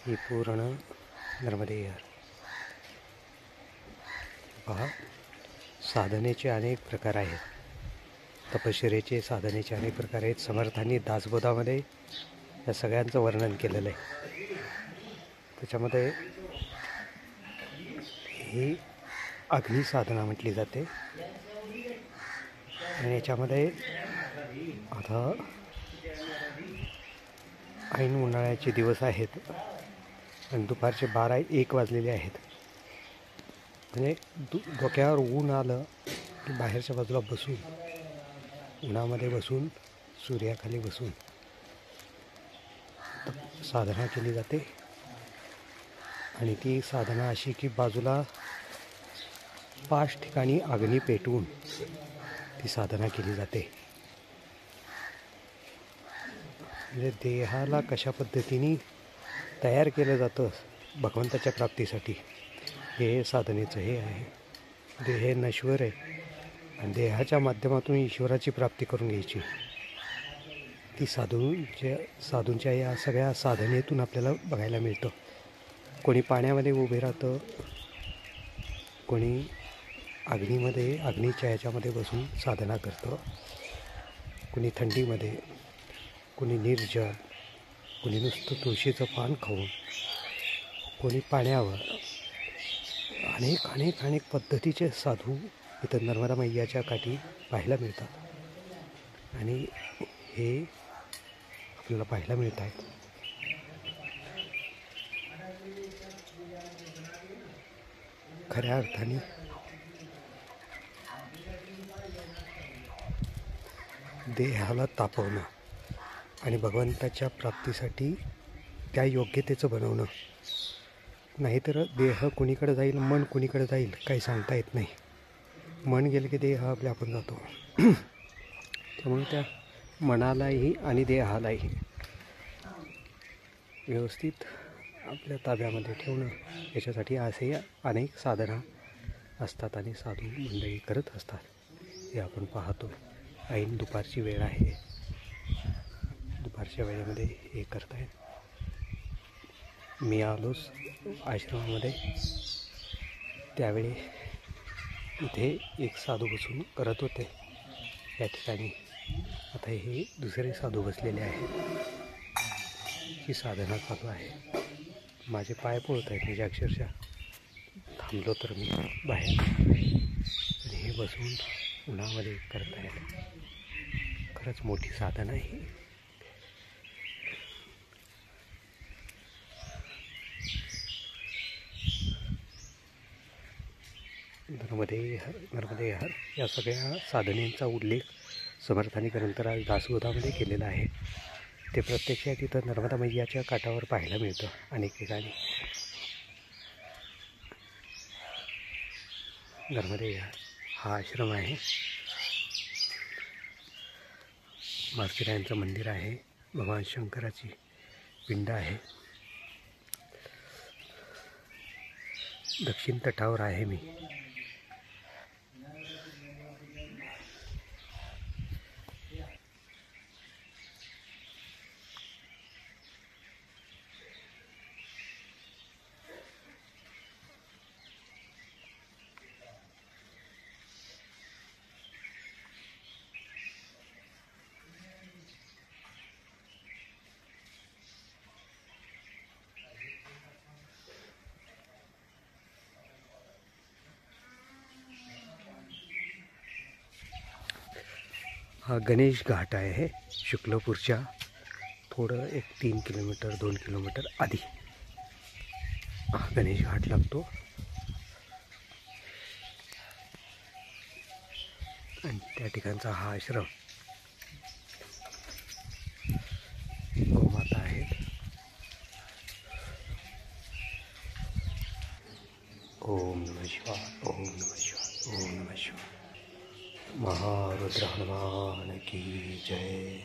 ही पूर्ण नर्मदे यार. पहा, साधनेचे अनेक प्रकार आहेत. तपश्चर्येचे साधनेचे अनेक प्रकार आहेत. समर्थांनी दासबोधामध्ये या सगळ्यांचं वर्णन केलेलं आहे. त्याच्यामध्ये ही अग्निसाधना म्हटली जाते. आणि याच्यामध्ये आता ऐन उन्हाळ्याचे दिवस आहेत आणि दुपारचे 12-1 वाजलेले आहेत. म्हणजे डोक्यावर ऊन आलं की बाहेरच्या बाजूला बसून, उन्हामध्ये बसून, सूर्याखाली बसून साधना केली जाते. आणि ती साधना अशी की बाजूला 5 ठिकाणी अग्नी पेटवून ती साधना केली जाते. म्हणजे देहाला कशा पद्धतीने तयार केलं जातं भगवंताच्या प्राप्तीसाठी, हे साधनेचं हे आहे. देह हे नश्वर आहे आणि देहाच्या माध्यमातून ईश्वराची प्राप्ती करून घ्यायची. ती साधूंच्या या सगळ्या साधनेतून आपल्याला बघायला मिळतं. कोणी पाण्यामध्ये उभे राहतं, कोणी अग्नीच्या ह्याच्यामध्ये बसून साधना करतं, कोणी थंडीमध्ये, कोणी निर्जल, कोणी नुसतं तुळशीचं पान खाऊन, कोणी पाण्यावर. अनेक पद्धतीचे साधू इथं नर्मदा मैयाच्या काठी पाहायला मिळतात. आणि हे आपल्याला पाहायला मिळत आहे. खऱ्या अर्थाने देहाला तापवणं आणि भगवंताच्या प्राप्तीसाठी त्या योग्यतेचं बनवणं. नाहीतर देह कुणीकडे जाईल, मन कुणीकडे जाईल काही सांगता येत नाही. मन गेलं की देह आपल्या आपण जातो. त्यामुळे त्या मनालाही आणि देहालाही व्यवस्थित आपल्या ताब्यामध्ये ठेवणं, याच्यासाठी असे अनेक साधना असतात आणि साधू मंडळी करत असतात. हे आपण पाहतो. ऐन दुपारची वेळ आहे. दुपारच्या वेळेमध्ये हे करतायत. मी आलोच आश्रमामध्ये, त्यावेळी इथे एक साधू बसून करत होते. या ठिकाणी आता हे दुसरे साधू बसलेले आहेत. ही साधना चालू आहे. माझे पाय पोळत आहेत. म्हणजे अक्षरशः थांबलो तर मी बाहेर, आणि हे बसून उन्हामध्ये करतायत. खरंच मोठी साधना आहे. नर्मदे हर या सगळ्या साधनेचा उल्लेख समर्थांनी ग्रंथराज दासबोधामध्ये केलेला आहे. ते प्रत्यक्षात इथं नर्मदा मैयाच्या काठावर पाहायला मिळतं अनेक ठिकाणी. नर्मदे हा आश्रम आहे. मारुतीरायांचं मंदिर आहे. भगवान शंकराची पिंड आहे. दक्षिण तटावर आहे मी. हा गणेश घाट आहे. शुक्लपूरच्या थोडं 3 किलोमीटर 2 किलोमीटर आधी हा गणेश घाट लागतो. आणि त्या ठिकाणचा हा आश्रम. गोमाता आहेत. ओम नमः शिवाय, ओम नमः शिवाय, ओम नमः शिवाय. महारुद्र हनुमान की जय.